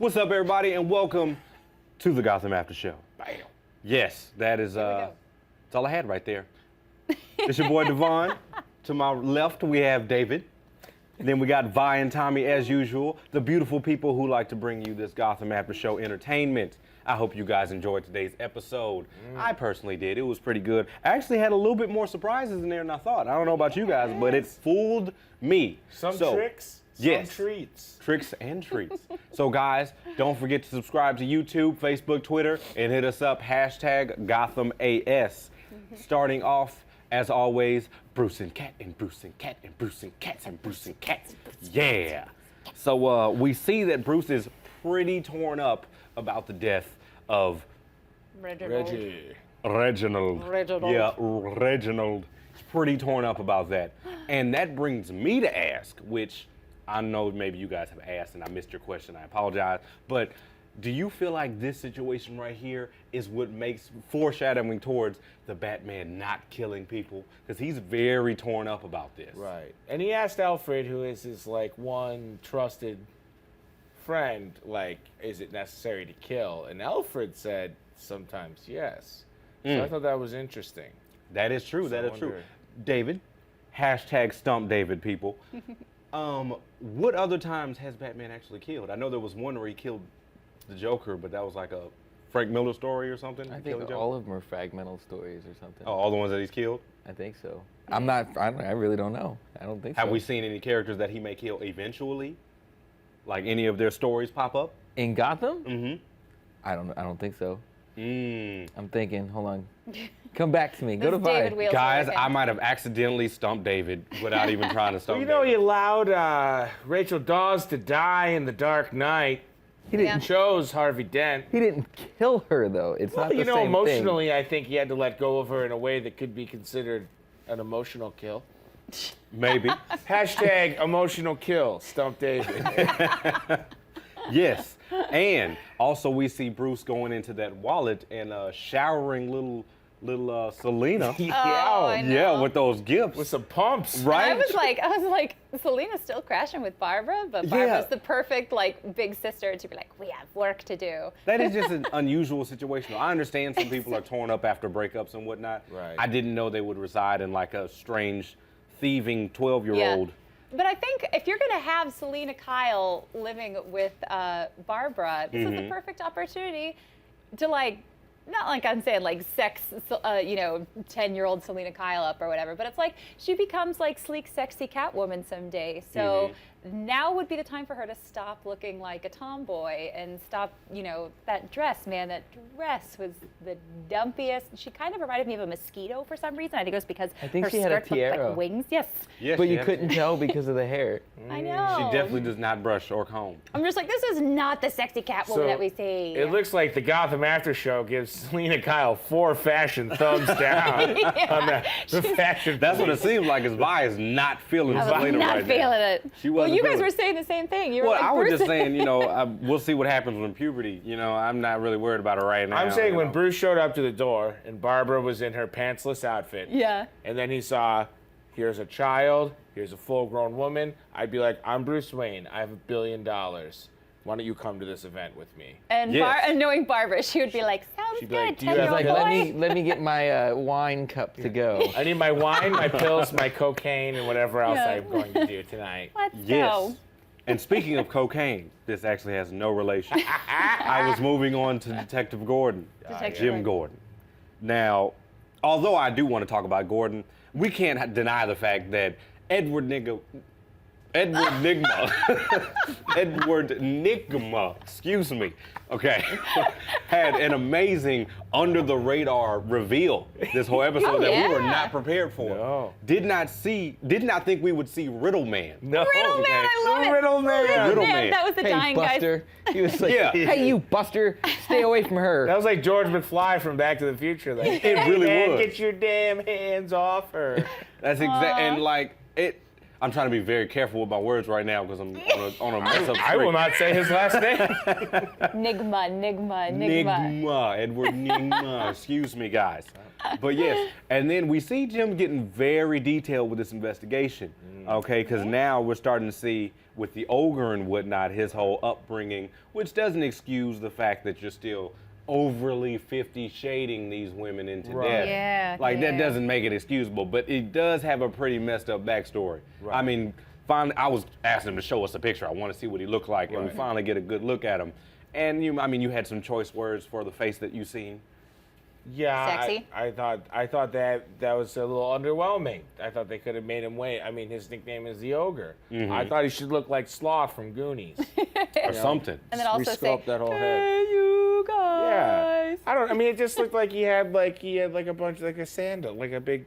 What's up, everybody, and welcome to the Gotham After Show. Bam. Yes, that is, that's all I had right there. It's your boy, Devon. To my left, we have David. Then we got Vi and Tommy, as usual, the beautiful people who like to bring you this Gotham After Show entertainment. I hope you guys enjoyed today's episode. I personally did. It was pretty good. I actually had a little bit more surprises in there than I thought. I don't know about you guys, but it fooled me. Some tricks, some treats. Tricks and treats. So guys, don't forget to subscribe to YouTube, Facebook, Twitter, and hit us up, #GothamAS. Starting off, as always, Bruce and Cat and Bruce and Cat and Bruce and Cats and Bruce and Cats. Yeah. So we see that Bruce is pretty torn up about the death of Reginald. Yeah, Reginald. He's pretty torn up about that. And that brings me to ask, which I know maybe you guys have asked and I missed your question, I apologize, but do you feel like this situation right here is what makes foreshadowing towards the Batman not killing people? Because he's very torn up about this. Right. And he asked Alfred, who is his one trusted friend, is it necessary to kill? And Alfred said sometimes yes. So I thought that was interesting. That is true. That is true. David, #stump David, people. What other times has Batman actually killed? I know there was one where he killed the Joker, but that was like a Frank Miller story or something. I think all of them are fragmental stories or something. Oh, all the ones that he's killed? I think so. I really don't know. I don't think so. Have we seen any characters that he may kill eventually? Like any of their stories pop up? In Gotham? Mm-hmm. I don't think so. I'm thinking, hold on. Come back to me. Go to Vi. Guys, I might have accidentally stumped David without even trying to stump David. He allowed Rachel Dawes to die in The Dark Knight. He didn't chose Harvey Dent. He didn't kill her, though. It's not the same thing. Emotionally, I think he had to let go of her in a way that could be considered an emotional kill. Maybe. #emotional kill, stump David. Yes. And also we see Bruce going into that wallet and showering little Selina. Yeah, with those gifts. With some pumps. Right? And I was like, Selina's still crashing with Barbara, but Barbara's the perfect big sister to be like, we have work to do. That is just an unusual situation. I understand some people are torn up after breakups and whatnot. Right. I didn't know they would reside in like a strange, thieving 12-year-old. Yeah. But I think if you're going to have Selina Kyle living with Barbara, this is the perfect opportunity to not like I'm saying sex, 10-year-old Selina Kyle up or whatever, but it's like she becomes sleek, sexy Catwoman someday. So now would be the time for her to stop looking like a tomboy and stop, that dress, man. That dress was the dumpiest. She kind of reminded me of a mosquito for some reason. I think it was because her she had a skirts looked tiara. like wings. Yes. But you couldn't tell because of the hair. I know. She definitely does not brush or comb. I'm just like, this is not the sexy Catwoman that we see. It looks like the Gotham After Show gives Selina Kyle 4 fashion thumbs down on the fashion. That's what it seems like. Is Vi is not feeling Selina right now. Not feeling it. She wasn't. Well, you guys were saying the same thing. You were I was just saying, we'll see what happens when puberty. I'm not really worried about it right now. I'm saying when Bruce showed up to the door and Barbara was in her pantsless outfit. Yeah. And then he saw, here's a child, here's a full-grown woman. I'd be like, I'm Bruce Wayne. I have $1 billion. Why don't you come to this event with me? And, and knowing Barbara, she would be like, sounds She'd be good, like, do you have 10-year-old boy. let me get my wine cup to go. I need my wine, my pills, my cocaine, and whatever else I'm going to do tonight. Let's go. And speaking of cocaine, this actually has no relation. I was moving on to Detective Gordon, Jim Gordon. Now, although I do want to talk about Gordon, we can't deny the fact that Edward Nygma, excuse me, okay, had an amazing under-the-radar reveal this whole episode that we were not prepared for. No. Did not think we would see Riddle Man. No. Riddle Man, I love it. Riddle Man. Riddle Man. That was the Hey, dying Buster. He was like, hey, you Buster, stay away from her. That was like George McFly from Back to the Future. Like, It really was. Get your damn hands off her. That's exact, and I'm trying to be very careful with my words right now because I'm on a mess up streak. I will not say his last name. Nygma. Nygma, Edward Nygma. Excuse me, guys. But yes, and then we see Jim getting very detailed with this investigation, okay? Because now we're starting to see with the ogre and whatnot, his whole upbringing, which doesn't excuse the fact that you're still overly 50 shading these women into death. Yeah, Like, that yeah. doesn't make it excusable, but it does have a pretty messed up backstory. I mean, finally, I was asking him to show us a picture. I want to see what he looked like, and we finally get a good look at him. And you had some choice words for the face that you seen. Yeah, Sexy? I thought that was a little underwhelming. I thought they could have made him wait. I mean, his nickname is the Ogre. I thought he should look like Sloth from Goonies. Or something. And then also say, Resculpt that whole head. "Hey, you guys." Yeah. I mean, it just looked like he had like a bunch, like a sandal, like a big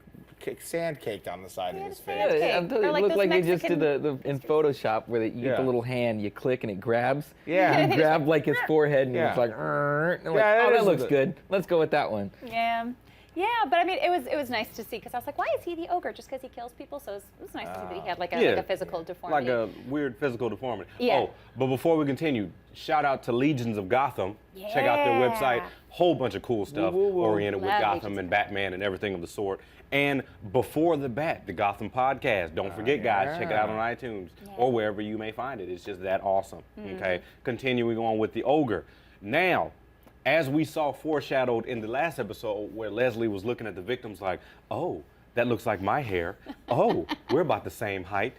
sand caked on the side of his face. sand. Yeah, I'm telling you, Or like it looked those like they just Mexican- did the in Photoshop where you get the little hand, you click and it grabs. Yeah. You grab like his forehead and Yeah. it's like, and I'm like, Yeah, oh, that that is looks a- good. Let's go with that one. Yeah. Yeah, but I mean, it was nice to see because I was like, why is he the ogre? Just because he kills people? So it was nice to see that he had like a physical deformity. Like a weird physical deformity. Yeah. Oh, but before we continue, shout out to Legions of Gotham. Check out their website. Whole bunch of cool stuff oriented with Love Gotham Legions and of Batman and everything of the sort. And Before the Bat, the Gotham podcast. Don't forget, guys, check it out on iTunes or wherever you may find it. It's just that awesome. Okay. Continuing on with the Ogre. Now, as we saw foreshadowed in the last episode where Leslie was looking at the victims like, oh, that looks like my hair. Oh, we're about the same height.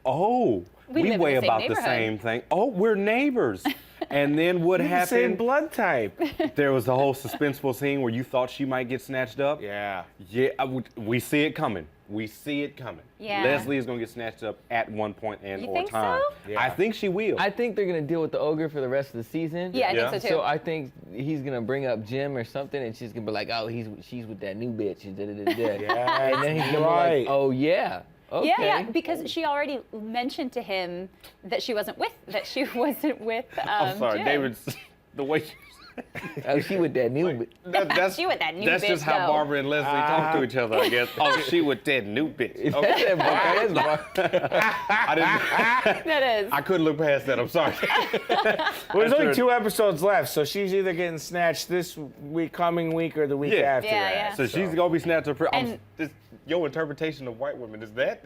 Oh, We we live in weigh the same about the neighborhood. same thing. Oh, we're neighbors. And then what Same happened? blood type. There was the whole suspenseful scene where you thought she might get snatched up. Yeah. Yeah, we see it coming. We see it coming. Yeah. Leslie is going to get snatched up at one point and You or think time. so? Yeah. I think she will. I think they're gonna deal with the ogre for the rest of the season. Yeah, I Yeah. think so too. So I think he's gonna bring up Jim or something, and she's gonna be like, "Oh, she's with that new bitch." And Yeah, and then he's gonna right. be like, "Oh yeah, okay." Yeah, because she already mentioned to him that she wasn't with I'm sorry, Jim. David's the way. Oh, she with that new bitch. That's She with that new That's bitch, just how though. Barbara and Leslie talk to each other, I guess. Oh, she with that new bitch. Okay. That's I didn't. That is. I couldn't look past that. I'm sorry. Well, there's only That's 2 episodes left, so she's either getting snatched this week, coming week, or the week Yeah. after Yeah, that. yeah. So she's gonna be snatched up. And- Your interpretation of white women is that?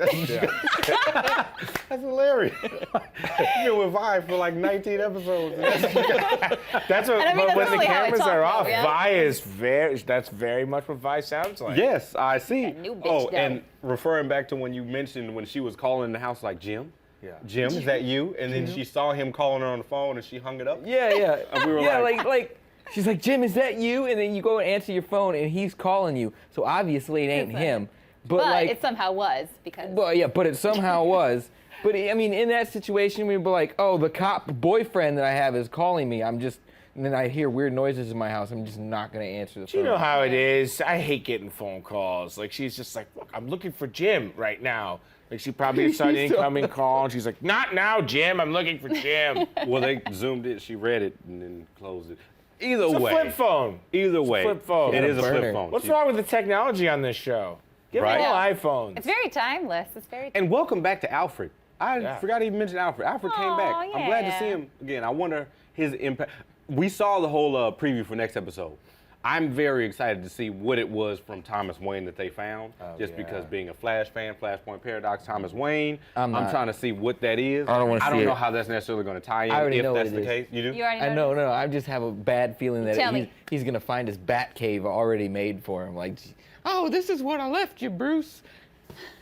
That's hilarious. You've been with Vi for like 19 episodes. That's what. And I mean, but that's when the really how I cameras talk, are though, off, yeah. Vi is that's very much what Vi sounds like. Yes, I see. That new bitch, oh, though. and referring back to when you mentioned when she was calling in the house like, Jim? Yeah. Jim, is that you? And then she saw him calling her on the phone and she hung it up? Yeah, yeah. And we were yeah, like- like she's like, "Jim, is that you?" And then you go and answer your phone, and he's calling you. So obviously it ain't It's him. but like, it somehow was because. well, yeah, but it somehow was. But I mean, in that situation, we'd be like, "Oh, the cop boyfriend that I have is calling me. And then I hear weird noises in my house. I'm just not gonna answer the phone." You know how it is. I hate getting phone calls. Like, she's just like, "Look, I'm looking for Jim right now." Like, she probably saw an incoming call, and she's like, "Not now, Jim. I'm looking for Jim." Well, they zoomed it, she read it, and then closed it. Either It's a way. flip phone. Either way. flip phone. It Yeah, is a flip burner. phone. What's She- wrong with the technology on this show? Give Right. them all Yeah. iPhones. It's very timeless. It's very. And welcome back to Alfred. I Yeah. forgot to even mention Alfred. Alfred came Aw, back. I'm glad to yeah. see him again. I wonder his impact. We saw the whole preview for next episode. I'm very excited to see what it was from Thomas Wayne that they found. Just because being a Flash fan, Flashpoint Paradox, Thomas Wayne, I'm not. trying to see what that is. I don't wanna I don't see know it. how that's necessarily going to tie in I already if know what that's it the is. case. You do? You already I know. know, no. I just have a bad feeling that Tell me. he's gonna find his bat cave already made for him. Like, "Oh, this is what I left you, Bruce."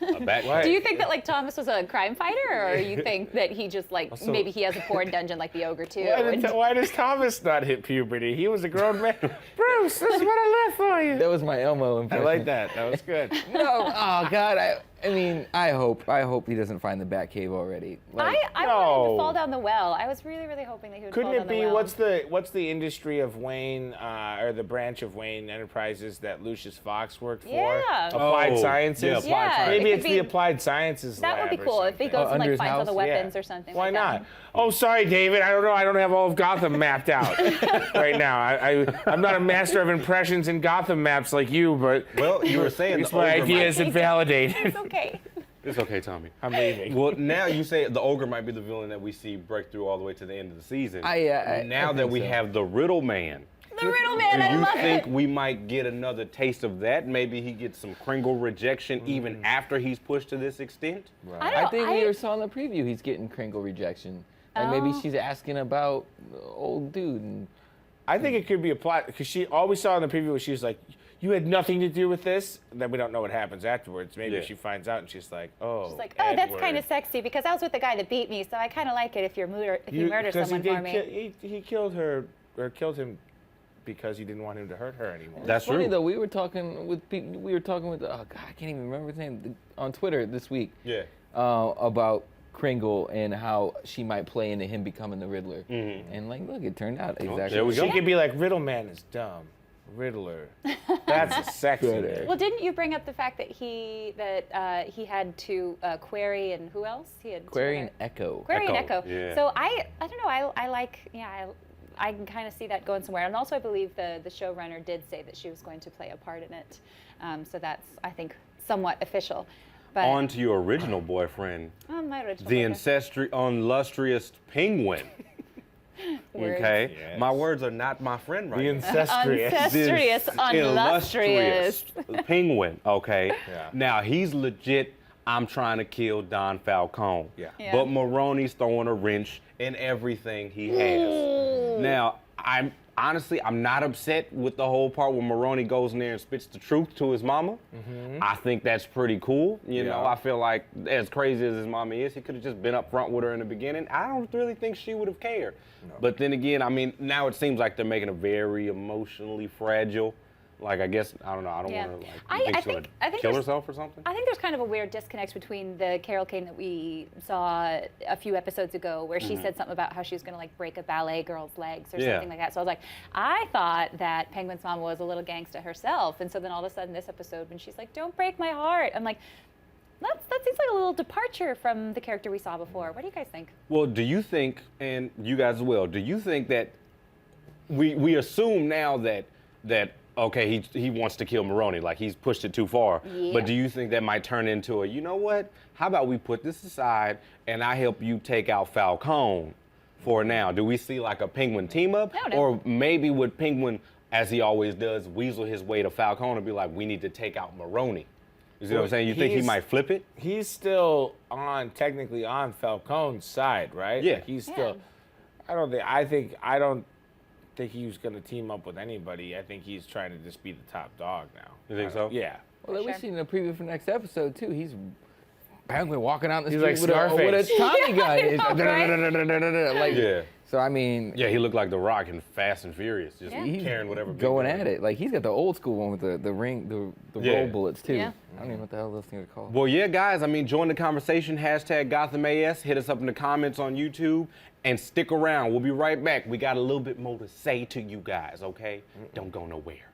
A back- Do you think that like Thomas was a crime fighter, or you think that he just like Also- maybe he has a porn dungeon like the ogre too? Why does Thomas not hit puberty? He was a grown man. Bruce, this is what I left for you. That was my Elmo I impression. like that. That was good. No, oh God, I mean, I hope he doesn't find the bat cave already. Like, I wanted him No. to fall down the well. I was really, really hoping that he would Couldn't fall it down be the well. what's the industry of Wayne or the branch of Wayne Enterprises that Lucius Fox worked for? Yeah. Applied Oh, Sciences. yeah, Applied Yeah, Sciences. Maybe it it's could the be- Applied Sciences That lab would be or cool if he something. goes and under like his finds all the house? weapons Yeah. or something. Why like not? That. Oh, sorry, David. I don't know. I don't have all of Gotham mapped out right now. I'm not a master of impressions and Gotham maps like you, but Well, you were saying it's the my ogre ideas might- invalidated. It's okay. It's okay, Tommy. I'm leaving. Well, now you say the ogre might be the villain that we see break through all the way to the end of the season. I now that think we so. have the Riddle Man, The Riddle Man, I Do you love think it. we might get another taste of that? Maybe he gets some Kringle rejection even after he's pushed to this extent? I think we saw in the preview he's getting Kringle rejection. Like maybe she's asking about the old dude. And I think it could be a plot because all we saw in the preview was she was like, "You had nothing to do with this." And then we don't know what happens afterwards. Maybe she finds out and she's like, "Oh, She's like, oh, that's kind of sexy because I was with the guy that beat me, so I kind of like it if you murder someone for me. He killed her or killed him because he didn't want him to hurt her anymore. That's funny true. though. We were talking with people. We were talking with. Oh God, I can't even remember his name on Twitter this week. Yeah. About Kringle and how she might play into him becoming the Riddler. And like, look, it turned out exactly. there we go. She could be like, Riddle Man is dumb. Riddler. That's a sexy name. Well, didn't you bring up the fact that he had to Query and who else? He had Query and Echo. Query and Echo, Echo. yeah. So I don't know. I can kind of see that going somewhere. And also, I believe the showrunner did say that she was going to play a part in it. So that's, I think, somewhat official. But On to your original boyfriend, my original the boyfriend. illustrious Penguin. Words. Okay, Yes. my words are not my friend right The now. incestuous. Incestuous, illustrious. Penguin. Okay. Yeah. Now he's legit. I'm trying to kill Don Falcone. Yeah. Yeah. But Maroni's throwing a wrench in everything he has. Now I'm not upset with the whole part where Maroni goes in there and spits the truth to his mama. I think that's pretty cool. You know, I feel like as crazy as his mama is, he could have just been up front with her in the beginning. I don't really think she would have cared. No. But then again, I mean, now it seems like they're making a very emotionally fragile. Like, I guess, I don't know, I don't want to, like, you think she's going to kill herself or something? I think there's kind of a weird disconnect between the Carol Kane that we saw a few episodes ago where she said something about how she was going to, like, break a ballet girl's legs or something like that. So I was like, I thought that Penguin's mama was a little gangsta herself. And so then all of a sudden this episode when she's like, don't break my heart, I'm like, that seems like a little departure from the character we saw before. What do you guys think? Well, do you think, and you guys as well, do you think that we assume now that okay, he wants to kill Maroni, like he's pushed it too far. Yeah. But do you think that might turn into you know what? How about we put this aside and I help you take out Falcone for now? Do we see like a Penguin team up? No. Or maybe would Penguin, as he always does, weasel his way to Falcone and be like, we need to take out Maroni? You see what I'm saying? You think he might flip it? He's still technically on Falcone's side, right? Yeah. Like he's still, I don't think he was going to team up with anybody. I think he's trying to just be the top dog now. You think so? Yeah. Well, we've seen in the preview for next episode too. He's Penguin walking out the He's street like with a Scarface. Tommy gun. He's like, Right? like, Yeah. So I mean, Yeah, he looked like The Rock in Fast and Furious, just he's carrying whatever. big going gun. at it. Like he's got the old school one with the ring, the Yeah. roll bullets too. Yeah. I don't even know what the hell those things are called. Well, yeah, guys, I mean, join the conversation, #GothamAS, hit us up in the comments on YouTube, and stick around. We'll be right back. We got a little bit more to say to you guys, okay? Don't go nowhere.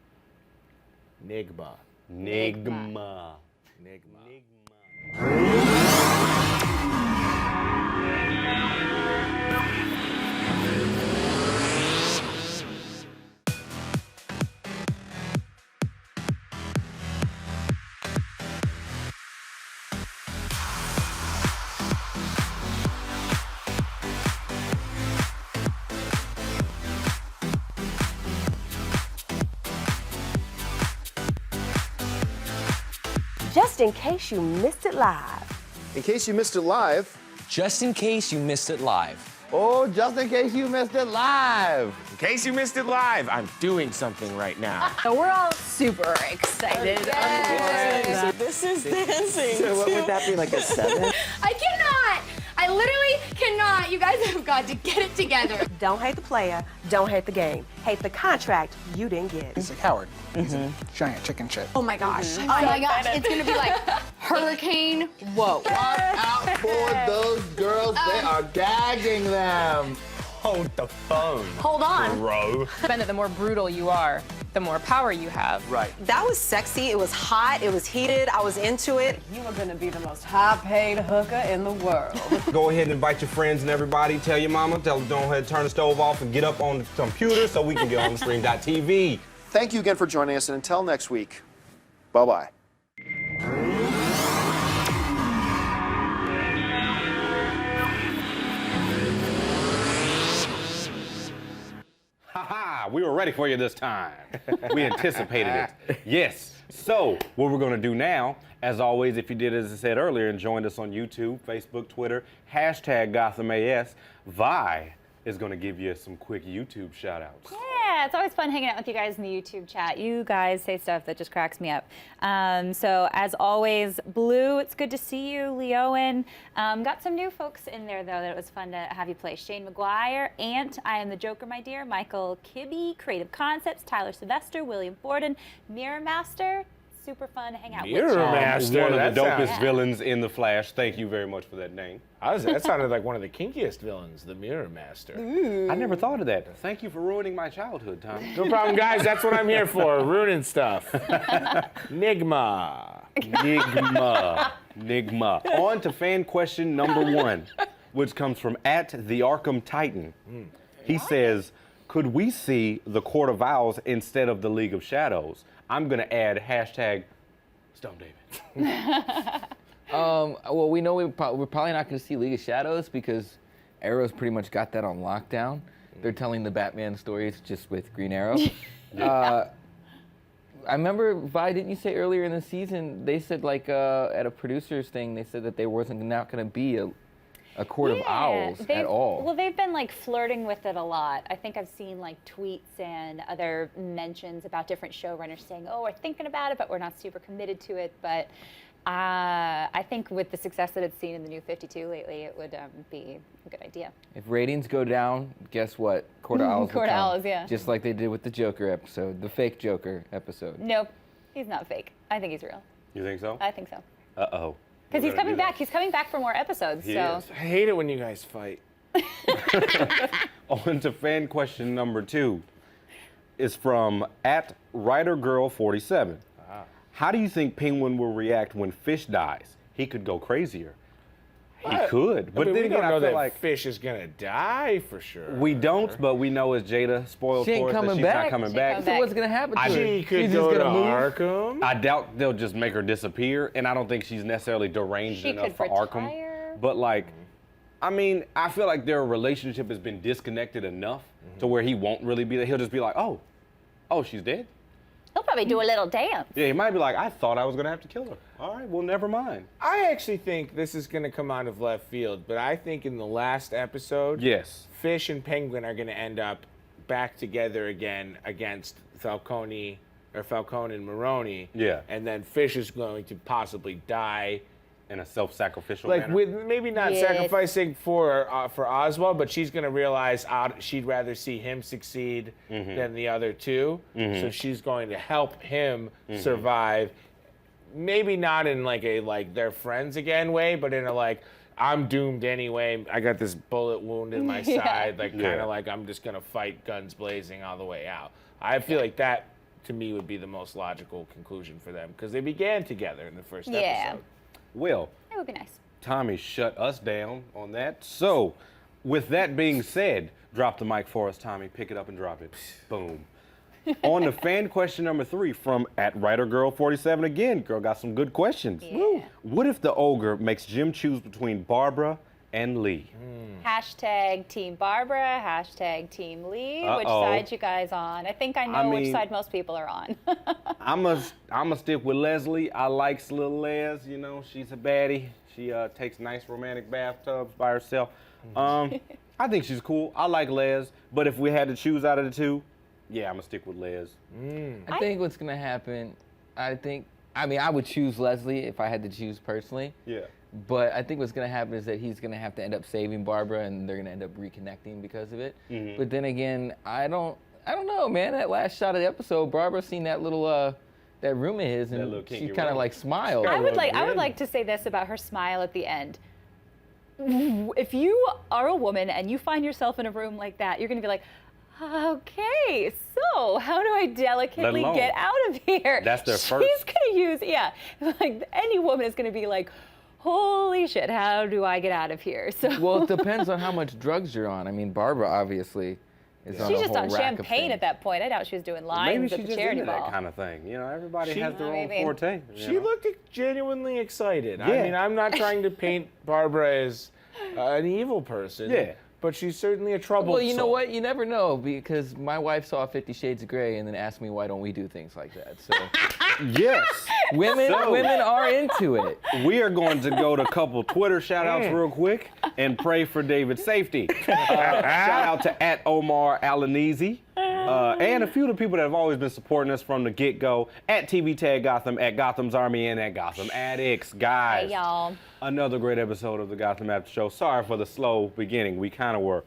Nygma. Nygma. Just in case you missed it live. In case you missed it live. Just in case you missed it live. Oh, just in case you missed it live. In case you missed it live, I'm doing something right now. So we're all super excited. This is dancing. So what would that be, like a 7? I cannot. I literally cannot. You guys have got to get it together. Don't hate the player, don't hate the game. Hate the contract you didn't get. He's a coward. He's a giant chicken shit. Oh my gosh. Oh my gosh. It's going to be like hurricane. Whoa. Watch out for those girls. They are gagging them. Hold the phone. Hold on. Bro. That the more brutal you are, the more power you have. Right. That was sexy. It was hot. It was heated. I was into it. You are going to be the most high-paid hooker in the world. Go ahead and invite your friends and everybody. Tell your mama. Tell them don't ahead, turn the stove off and get up on the computer so we can get on stream.tv. Thank you again for joining us, and until next week, bye-bye. Ha ha! We were ready for you this time. We anticipated it. Yes. So what we're going to do now, as always, if you did as I said earlier and joined us on YouTube, Facebook, Twitter, #GothamAS, Vi is going to give you some quick YouTube shout-outs. Yeah, it's always fun hanging out with you guys in the YouTube chat. You guys say stuff that just cracks me up. So as always, Blue, it's good to see you. Leowen. Got some new folks in there, though, that it was fun to have you play. Shane McGuire, Ant, I Am the Joker, My Dear, Michael Kibbe, Creative Concepts, Tyler Sylvester, William Borden, Mirror Master. Super fun to hang out with. Mirror Master. One of the dopest sounds- villains in The Flash. Thank you very much for that name. That sounded like one of the kinkiest villains, the Mirror Master. I never thought of that. Thank you for ruining my childhood, Tom. No problem, guys. That's what I'm here for, ruining stuff. Nygma. Nygma. On to fan question number 1, which comes from @TheArkham He says, could we see the Court of Owls instead of the League of Shadows? I'm going to add #Stone David. Well, we know we're probably not going to see League of Shadows because Arrow's pretty much got that on lockdown. They're telling the Batman stories just with Green Arrow. I remember, Vi, didn't you say earlier in the season, they said like at a producer's thing, they said that there wasn't not going to be a Court of Owls at all. Well, they've been like flirting with it a lot. I think I've seen like tweets and other mentions about different showrunners saying, oh, we're thinking about it, but we're not super committed to it. But I think with the success that it's seen in the New 52 lately, it would be a good idea. If ratings go down, guess what? Court of Owls will Court of come. Owls, yeah. Just like they did with the Joker episode, the fake Joker episode. Nope, he's not fake. I think he's real. You think so? I think so. Uh-oh. Because he's coming back. He's coming back for more episodes. He so is. I hate it when you guys fight. On to fan question number 2. Is from @WriterGirl47. How do you think Penguin will react when Fish dies? He could go crazier. He could. But I mean, then we again, don't I know feel that like Fish is going to die for sure. we don't, but we know as Jada spoiled She ain't for us that coming she's back. not coming She back. come So back. what's going to happen to her? She could She's go just to gonna move? Arkham. I doubt they'll just make her disappear, and I don't think she's necessarily deranged She enough could for Arkham. retire. But like, I mean, I feel like their relationship has been disconnected enough to where he won't really be there. He'll just be like, oh, she's dead? he'll probably do a little dance. Yeah, he might be like, I thought I was gonna have to kill her. All right, well, never mind. I actually think this is going to come out of left field, but I think in the last episode, Yes. Fish and Penguin are going to end up back together again against Falcone and Maroni. Yeah. And then Fish is going to possibly die. In a self-sacrificial Like manner. with maybe not Yes. sacrificing for Oswald, but she's gonna realize she'd rather see him succeed than the other two. So she's going to help him survive. Maybe not in like a they're friends again way, but in a like I'm doomed anyway. I got this bullet wound in my side. Like kind of like I'm just gonna fight guns blazing all the way out. I feel like that to me would be the most logical conclusion for them because they began together in the first episode. Well, That would be nice. Tommy shut us down on that. So, with that being said, drop the mic for us, Tommy. Pick it up and drop it. Boom. On to fan question number 3 from @WriterGirl47 again. Girl got some good questions. Yeah. Woo. What if the ogre makes Jim choose between Barbara and Lee? #Team Barbara, #Team Lee. Which Uh-oh. side you guys on? I think I know which mean- side most people are on. I'ma stick with Leslie. I likes little Les. You know, she's a baddie. She takes nice romantic bathtubs by herself. I think she's cool. I like Les. But if we had to choose out of the two, yeah, I'm gonna stick with Les. I think what's going to happen, I would choose Leslie if I had to choose personally. Yeah. But I think what's going to happen is that he's going to have to end up saving Barbara, and they're going to end up reconnecting because of it. But then again, I don't know, man. That last shot of the episode, Barbara seen that little that room of his, and little she kinky kind of room. like smiled. I would grin. like to say this about her smile at the end. If you are a woman and you find yourself in a room like that, you're going to be like, okay, so how do I delicately alone- get out of here? That's their She's first. going to use, like any woman is going to be like, holy shit, how do I get out of here? So Well, it depends on how much drugs you're on. I mean, Barbara obviously is on she's a just whole on rack of champagne things. at that point. I doubt she was doing Maybe lines she's at the just charity into ball. that kind of thing. You know, everybody has their own Maybe. forte. you She know? looked genuinely excited. I Yeah. mean, I'm not trying to paint Barbara as an evil person. Yeah. but she's certainly a troubled Well, you know soul. what? You never know, because my wife saw 50 Shades of Grey and then asked me why don't we do things like that. So Yes. women are into it. We are going to go to a couple Twitter shout-outs real quick and pray for David's safety. Shout out to @Omar Alanese. And a few of the people that have always been supporting us from the get-go, @TV Tag Gotham, @Gotham's Army, and @Gotham Addicts. Guys, Hey, y'all. another great episode of the Gotham After Show. Sorry for the slow beginning. We kind of were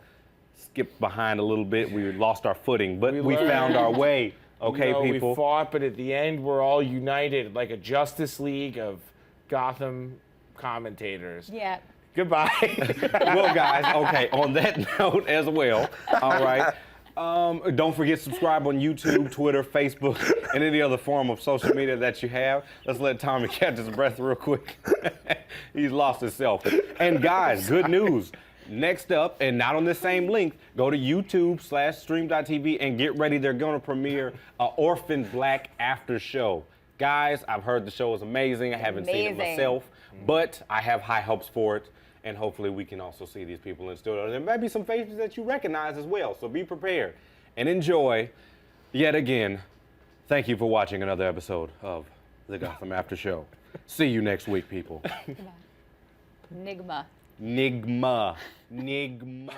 skipped behind a little bit. We lost our footing, but we learned. found our way. Okay, You know, people. We fought, but at the end, we're all united like a Justice League of Gotham commentators. Yeah. Goodbye. Well, guys, okay, on that note as well, all right. Don't forget, subscribe on YouTube, Twitter, Facebook, and any other form of social media that you have. Let's let Tommy catch his breath real quick. He's lost himself. And guys, good news. Next up, and not on the same link, go to YouTube/stream.tv and get ready. They're going to premiere Orphan Black After Show. Guys, I've heard the show is amazing. I haven't seen it myself, but I have high hopes for it. And hopefully we can also see these people in studio. There might be some faces that you recognize as well, so be prepared and enjoy. Yet again, thank you for watching another episode of the Gotham After Show. See you next week, people. Nygma. Nygma. Nygma.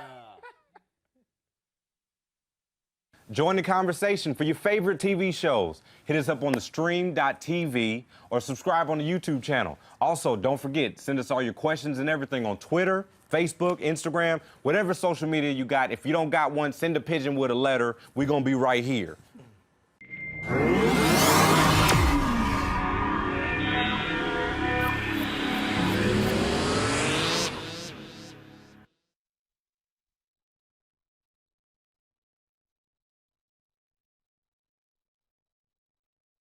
Join the conversation for your favorite TV shows. Hit us up on the stream.tv or subscribe on the YouTube channel. Also, don't forget, send us all your questions and everything on Twitter, Facebook, Instagram, whatever social media you got. If you don't got one, send a pigeon with a letter. We're going to be right here.